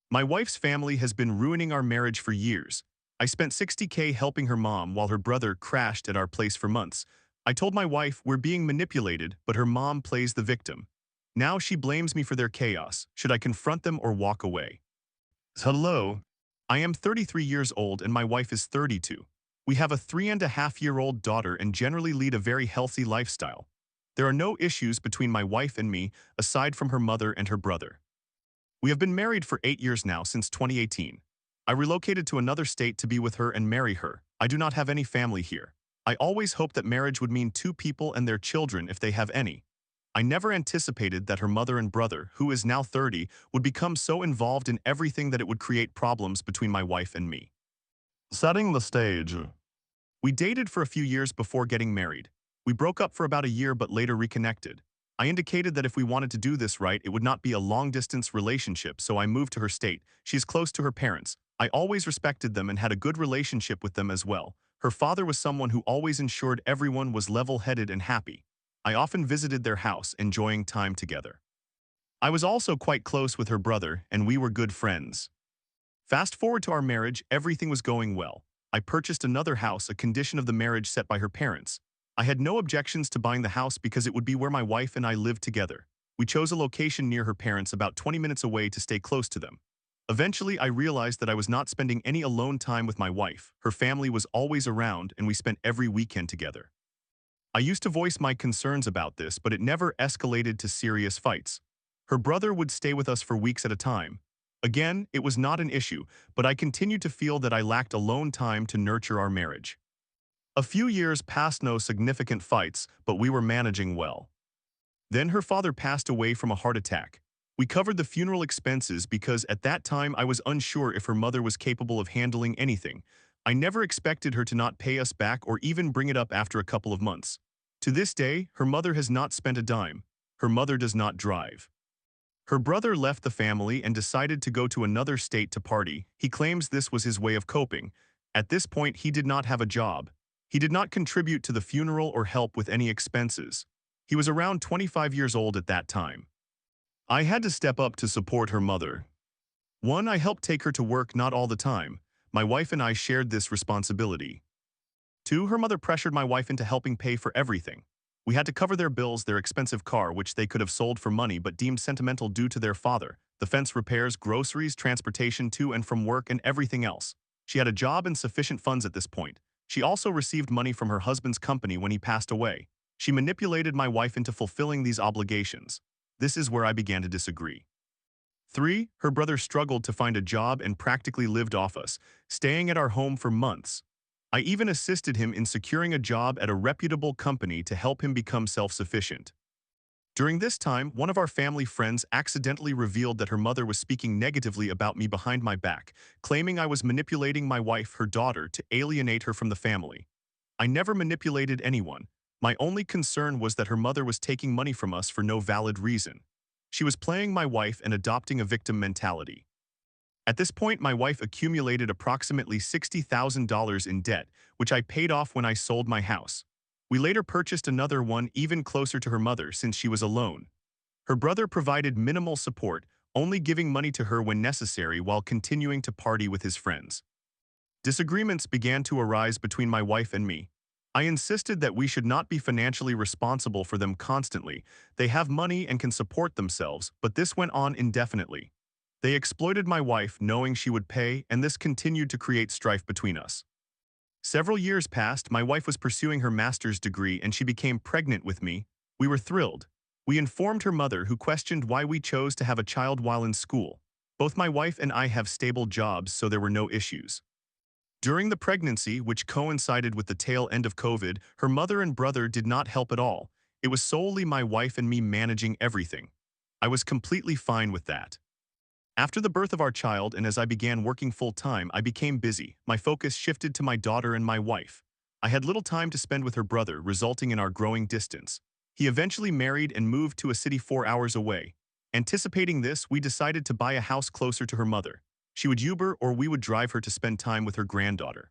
My wife's family has been ruining our marriage for years. I spent 60K helping her mom while her brother crashed at our place for months. I told my wife we're being manipulated, but her mom plays the victim. Now she blames me for their chaos. Should I confront them or walk away? Hello. I am 33 years old and my wife is 32. We have a 3.5-year-old daughter and generally lead a very healthy lifestyle. There are no issues between my wife and me, aside from her mother and her brother. We have been married for 8 years now, since 2018. I relocated to another state to be with her and marry her. I do not have any family here. I always hoped that marriage would mean two people and their children if they have any. I never anticipated that her mother and brother, who is now 30, would become so involved in everything that it would create problems between my wife and me. Setting the stage. We dated for a few years before getting married. We broke up for about a year but later reconnected. I indicated that if we wanted to do this right, it would not be a long-distance relationship, so I moved to her state. She is close to her parents. I always respected them and had a good relationship with them as well. Her father was someone who always ensured everyone was level-headed and happy. I often visited their house, enjoying time together. I was also quite close with her brother, and we were good friends. Fast forward to our marriage, everything was going well. I purchased another house, a condition of the marriage set by her parents. I had no objections to buying the house because it would be where my wife and I lived together. We chose a location near her parents, about 20 minutes away, to stay close to them. Eventually, I realized that I was not spending any alone time with my wife. Her family was always around, and we spent every weekend together. I used to voice my concerns about this, but it never escalated to serious fights. Her brother would stay with us for weeks at a time. Again, it was not an issue, but I continued to feel that I lacked alone time to nurture our marriage. A few years passed, no significant fights, but we were managing well. Then her father passed away from a heart attack. We covered the funeral expenses because at that time I was unsure if her mother was capable of handling anything. I never expected her to not pay us back or even bring it up after a couple of months. To this day, her mother has not spent a dime. Her mother does not drive. Her brother left the family and decided to go to another state to party. He claims this was his way of coping. At this point, he did not have a job. He did not contribute to the funeral or help with any expenses. He was around 25 years old at that time. I had to step up to support her mother. One, I helped take her to work, not all the time. My wife and I shared this responsibility. Two, her mother pressured my wife into helping pay for everything. We had to cover their bills, their expensive car, which they could have sold for money but deemed sentimental due to their father, the fence repairs, groceries, transportation to and from work, and everything else. She had a job and sufficient funds at this point. She also received money from her husband's company when he passed away. She manipulated my wife into fulfilling these obligations. This is where I began to disagree. 3. Her brother struggled to find a job and practically lived off us, staying at our home for months. I even assisted him in securing a job at a reputable company to help him become self-sufficient. During this time, one of our family friends accidentally revealed that her mother was speaking negatively about me behind my back, claiming I was manipulating my wife, her daughter, to alienate her from the family. I never manipulated anyone. My only concern was that her mother was taking money from us for no valid reason. She was playing my wife and adopting a victim mentality. At this point, my wife accumulated approximately $60,000 in debt, which I paid off when I sold my house. We later purchased another one even closer to her mother since she was alone. Her brother provided minimal support, only giving money to her when necessary while continuing to party with his friends. Disagreements began to arise between my wife and me. I insisted that we should not be financially responsible for them constantly. They have money and can support themselves, but this went on indefinitely. They exploited my wife, knowing she would pay, and this continued to create strife between us. Several years passed. My wife was pursuing her master's degree and she became pregnant with me. We were thrilled. We informed her mother, who questioned why we chose to have a child while in school. Both my wife and I have stable jobs, so there were no issues. During the pregnancy, which coincided with the tail end of COVID, her mother and brother did not help at all. It was solely my wife and me managing everything. I was completely fine with that. After the birth of our child and as I began working full-time, I became busy. My focus shifted to my daughter and my wife. I had little time to spend with her brother, resulting in our growing distance. He eventually married and moved to a city 4 hours away. Anticipating this, we decided to buy a house closer to her mother. She would Uber or we would drive her to spend time with her granddaughter.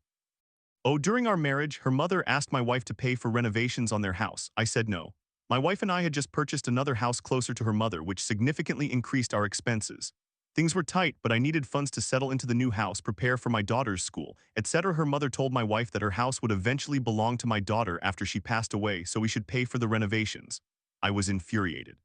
Oh, during our marriage, her mother asked my wife to pay for renovations on their house. I said no. My wife and I had just purchased another house closer to her mother, which significantly increased our expenses. Things were tight, but I needed funds to settle into the new house, prepare for my daughter's school, etc. Her mother told my wife that her house would eventually belong to my daughter after she passed away, so we should pay for the renovations. I was infuriated.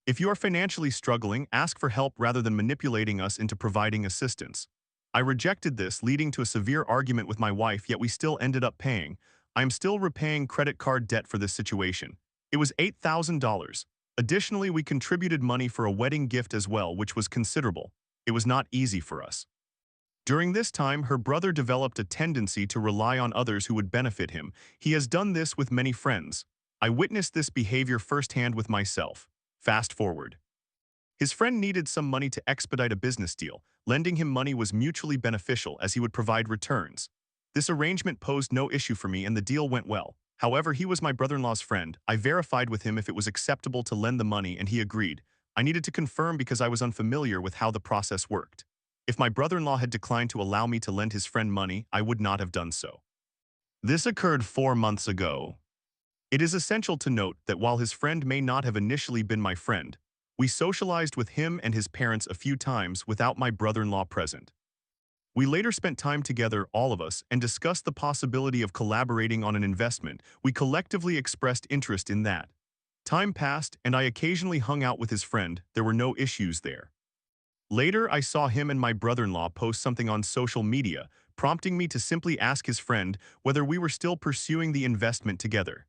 If you are financially struggling, ask for help rather than manipulating us into providing assistance. I rejected this, leading to a severe argument with my wife, yet we still ended up paying. I am still repaying credit card debt for this situation. It was $8,000. Additionally, we contributed money for a wedding gift as well, which was considerable. It was not easy for us. During this time, her brother developed a tendency to rely on others who would benefit him. He has done this with many friends. I witnessed this behavior firsthand with myself. Fast forward. His friend needed some money to expedite a business deal. Lending him money was mutually beneficial as he would provide returns. This arrangement posed no issue for me and the deal went well. However, he was my brother-in-law's friend. I verified with him if it was acceptable to lend the money and he agreed. I needed to confirm because I was unfamiliar with how the process worked. If my brother-in-law had declined to allow me to lend his friend money, I would not have done so. This occurred 4 months ago. It is essential to note that while his friend may not have initially been my friend, we socialized with him and his parents a few times without my brother-in-law present. We later spent time together, all of us, and discussed the possibility of collaborating on an investment. We collectively expressed interest in that. Time passed, and I occasionally hung out with his friend. There were no issues there. Later, I saw him and my brother-in-law post something on social media, prompting me to simply ask his friend whether we were still pursuing the investment together.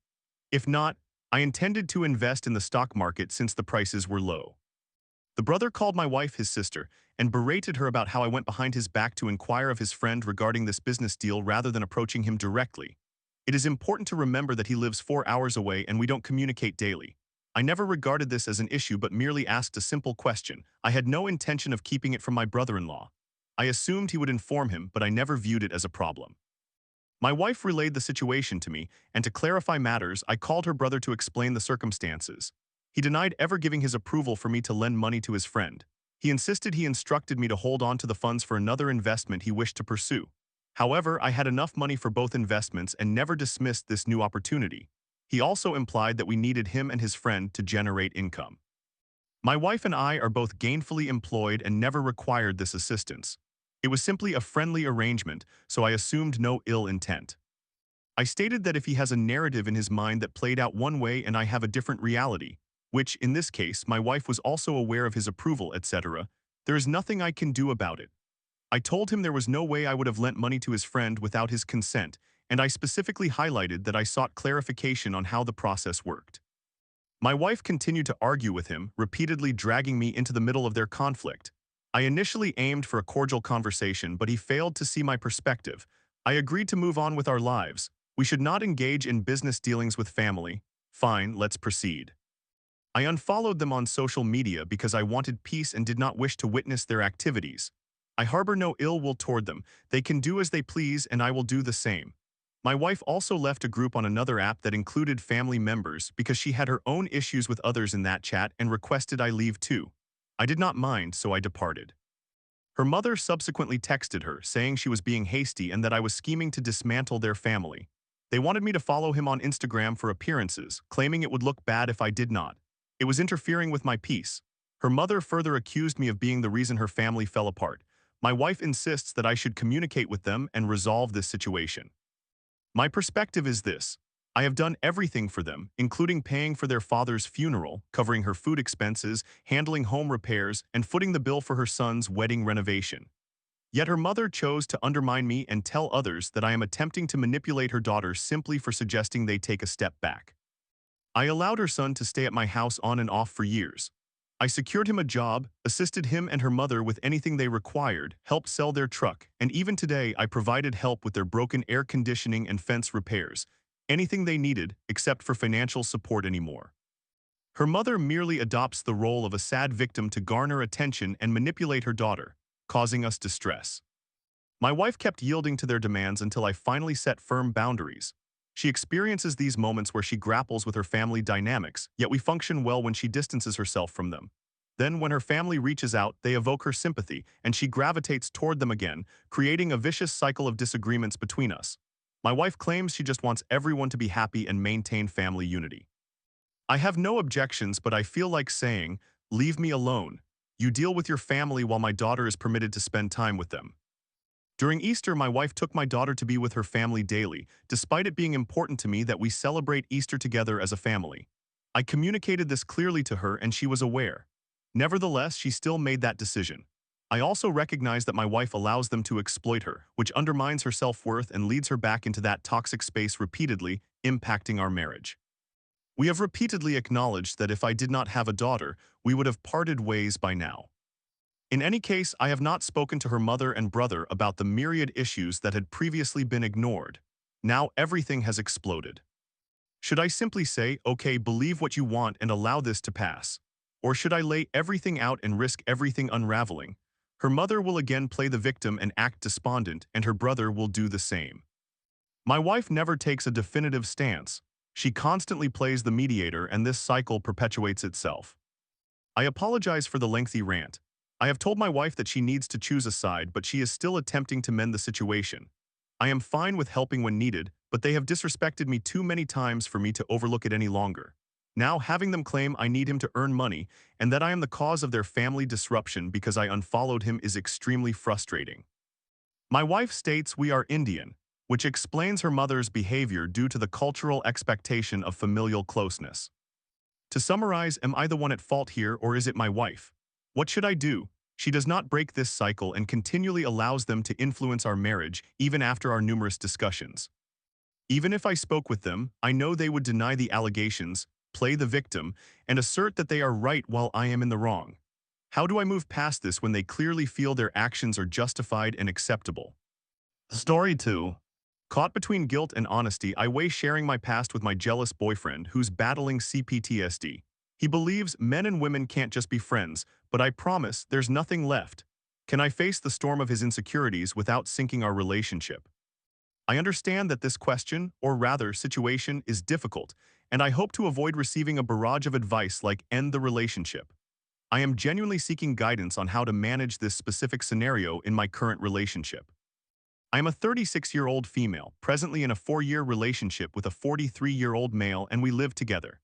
If not, I intended to invest in the stock market since the prices were low. The brother called my wife his sister and berated her about how I went behind his back to inquire of his friend regarding this business deal rather than approaching him directly. It is important to remember that he lives 4 hours away and we don't communicate daily. I never regarded this as an issue but merely asked a simple question. I had no intention of keeping it from my brother-in-law. I assumed he would inform him, but I never viewed it as a problem. My wife relayed the situation to me, and to clarify matters, I called her brother to explain the circumstances. He denied ever giving his approval for me to lend money to his friend. He insisted he instructed me to hold on to the funds for another investment he wished to pursue. However, I had enough money for both investments and never dismissed this new opportunity. He also implied that we needed him and his friend to generate income. My wife and I are both gainfully employed and never required this assistance. It was simply a friendly arrangement, so I assumed no ill intent. I stated that if he has a narrative in his mind that played out one way and I have a different reality, which, in this case, my wife was also aware of his approval, etc., there is nothing I can do about it. I told him there was no way I would have lent money to his friend without his consent, and I specifically highlighted that I sought clarification on how the process worked. My wife continued to argue with him, repeatedly dragging me into the middle of their conflict. I initially aimed for a cordial conversation, but he failed to see my perspective. I agreed to move on with our lives. We should not engage in business dealings with family. Fine, let's proceed. I unfollowed them on social media because I wanted peace and did not wish to witness their activities. I harbor no ill will toward them. They can do as they please and I will do the same. My wife also left a group on another app that included family members because she had her own issues with others in that chat and requested I leave too. I did not mind, so I departed. Her mother subsequently texted her, saying she was being hasty and that I was scheming to dismantle their family. They wanted me to follow him on Instagram for appearances, claiming it would look bad if I did not. It was interfering with my peace. Her mother further accused me of being the reason her family fell apart. My wife insists that I should communicate with them and resolve this situation. My perspective is this. I have done everything for them, including paying for their father's funeral, covering her food expenses, handling home repairs, and footing the bill for her son's wedding renovation. Yet her mother chose to undermine me and tell others that I am attempting to manipulate her daughter simply for suggesting they take a step back. I allowed her son to stay at my house on and off for years. I secured him a job, assisted him and her mother with anything they required, helped sell their truck, and even today I provided help with their broken air conditioning and fence repairs, anything they needed except for financial support anymore. Her mother merely adopts the role of a sad victim to garner attention and manipulate her daughter, causing us distress. My wife kept yielding to their demands until I finally set firm boundaries. She experiences these moments where she grapples with her family dynamics, yet we function well when she distances herself from them. Then, when her family reaches out, they evoke her sympathy, and she gravitates toward them again, creating a vicious cycle of disagreements between us. My wife claims she just wants everyone to be happy and maintain family unity. I have no objections, but I feel like saying, "Leave me alone. You deal with your family while my daughter is permitted to spend time with them. During Easter, my wife took my daughter to be with her family daily, despite it being important to me that we celebrate Easter together as a family. I communicated this clearly to her and she was aware. Nevertheless, she still made that decision. I also recognize that my wife allows them to exploit her, which undermines her self-worth and leads her back into that toxic space repeatedly, impacting our marriage. We have repeatedly acknowledged that if I did not have a daughter, we would have parted ways by now. In any case, I have not spoken to her mother and brother about the myriad issues that had previously been ignored. Now everything has exploded. Should I simply say, okay, believe what you want and allow this to pass? Or should I lay everything out and risk everything unraveling? Her mother will again play the victim and act despondent, and her brother will do the same. My wife never takes a definitive stance. She constantly plays the mediator, and this cycle perpetuates itself. I apologize for the lengthy rant. I have told my wife that she needs to choose a side, but she is still attempting to mend the situation. I am fine with helping when needed, but they have disrespected me too many times for me to overlook it any longer. Now, having them claim I need him to earn money and that I am the cause of their family disruption because I unfollowed him is extremely frustrating. My wife states we are Indian, which explains her mother's behavior due to the cultural expectation of familial closeness. To summarize, am I the one at fault here or is it my wife? What should I do? She does not break this cycle and continually allows them to influence our marriage even after our numerous discussions. Even if I spoke with them, I know they would deny the allegations, play the victim, and assert that they are right while I am in the wrong. How do I move past this when they clearly feel their actions are justified and acceptable? Story 2. Caught between guilt and honesty, I weigh sharing my past with my jealous boyfriend who's battling CPTSD. He believes men and women can't just be friends, but I promise there's nothing left. Can I face the storm of his insecurities without sinking our relationship? I understand that this question, or rather situation, is difficult, and I hope to avoid receiving a barrage of advice like end the relationship. I am genuinely seeking guidance on how to manage this specific scenario in my current relationship. I am a 36-year-old female, presently in a 4-year relationship with a 43-year-old male, and we live together.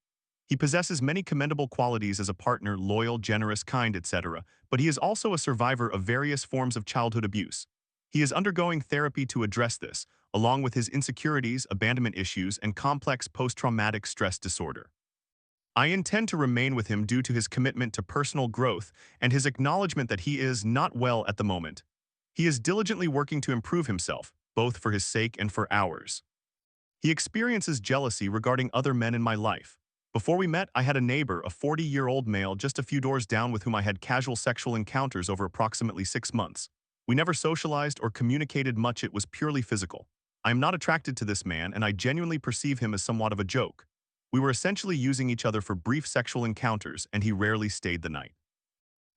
He possesses many commendable qualities as a partner, loyal, generous, kind, etc., but he is also a survivor of various forms of childhood abuse. He is undergoing therapy to address this, along with his insecurities, abandonment issues, and complex post-traumatic stress disorder. I intend to remain with him due to his commitment to personal growth and his acknowledgement that he is not well at the moment. He is diligently working to improve himself, both for his sake and for ours. He experiences jealousy regarding other men in my life. Before we met, I had a neighbor, a 40-year-old male just a few doors down with whom I had casual sexual encounters over approximately 6 months. We never socialized or communicated much, it was purely physical. I am not attracted to this man and I genuinely perceive him as somewhat of a joke. We were essentially using each other for brief sexual encounters and he rarely stayed the night.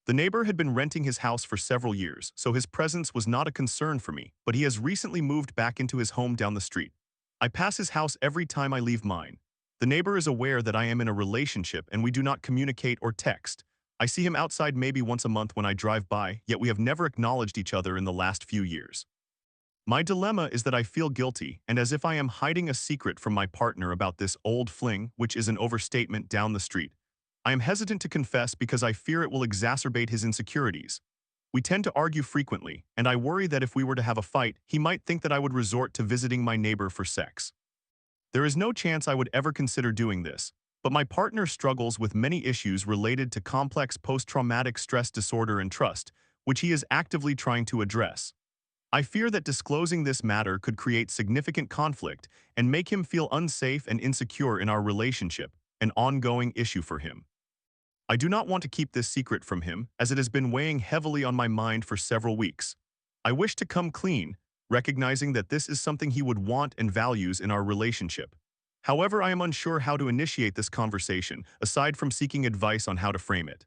The neighbor had been renting his house for several years, so his presence was not a concern for me, but he has recently moved back into his home down the street. I pass his house every time I leave mine. The neighbor is aware that I am in a relationship and we do not communicate or text. I see him outside maybe once a month when I drive by, yet we have never acknowledged each other in the last few years. My dilemma is that I feel guilty and as if I am hiding a secret from my partner about this old fling, which is an overstatement, down the street. I am hesitant to confess because I fear it will exacerbate his insecurities. We tend to argue frequently, and I worry that if we were to have a fight, he might think that I would resort to visiting my neighbor for sex. There is no chance I would ever consider doing this, but my partner struggles with many issues related to complex post-traumatic stress disorder and trust, which he is actively trying to address. I fear that disclosing this matter could create significant conflict and make him feel unsafe and insecure in our relationship, an ongoing issue for him. I do not want to keep this secret from him, as it has been weighing heavily on my mind for several weeks. I wish to come clean, recognizing that this is something he would want and values in our relationship. However, I am unsure how to initiate this conversation, aside from seeking advice on how to frame it.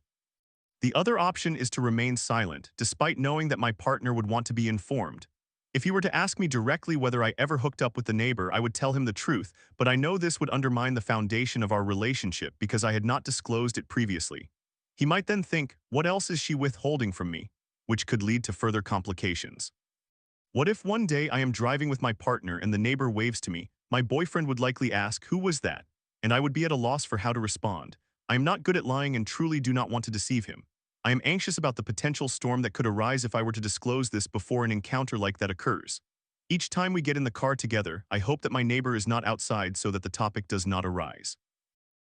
The other option is to remain silent, despite knowing that my partner would want to be informed. If he were to ask me directly whether I ever hooked up with the neighbor, I would tell him the truth, but I know this would undermine the foundation of our relationship because I had not disclosed it previously. He might then think, what else is she withholding from me? Which could lead to further complications. What if one day I am driving with my partner and the neighbor waves to me? My boyfriend would likely ask, who was that? And I would be at a loss for how to respond. I am not good at lying and truly do not want to deceive him. I am anxious about the potential storm that could arise if I were to disclose this before an encounter like that occurs. Each time we get in the car together, I hope that my neighbor is not outside so that the topic does not arise.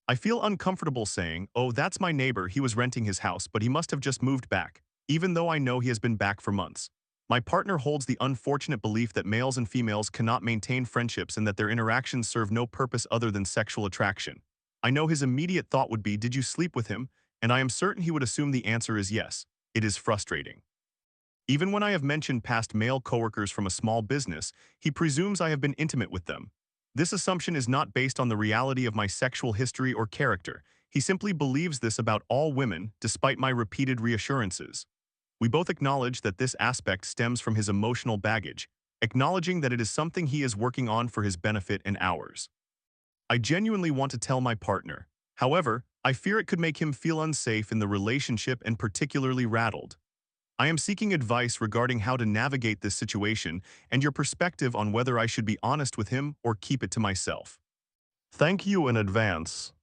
I feel uncomfortable saying, oh, that's my neighbor, he was renting his house, but he must have just moved back, even though I know he has been back for months. My partner holds the unfortunate belief that males and females cannot maintain friendships and that their interactions serve no purpose other than sexual attraction. I know his immediate thought would be, did you sleep with him? And I am certain he would assume the answer is yes. It is frustrating. Even when I have mentioned past male coworkers from a small business, he presumes I have been intimate with them. This assumption is not based on the reality of my sexual history or character. He simply believes this about all women, despite my repeated reassurances. We both acknowledge that this aspect stems from his emotional baggage, acknowledging that it is something he is working on for his benefit and ours. I genuinely want to tell my partner. However, I fear it could make him feel unsafe in the relationship and particularly rattled. I am seeking advice regarding how to navigate this situation and your perspective on whether I should be honest with him or keep it to myself. Thank you in advance.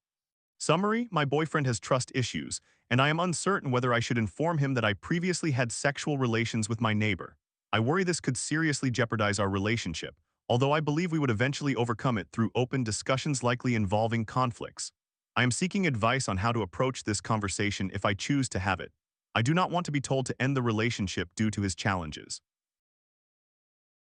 Summary: my boyfriend has trust issues, and I am uncertain whether I should inform him that I previously had sexual relations with my neighbor. I worry this could seriously jeopardize our relationship, although I believe we would eventually overcome it through open discussions likely involving conflicts. I am seeking advice on how to approach this conversation if I choose to have it. I do not want to be told to end the relationship due to his challenges.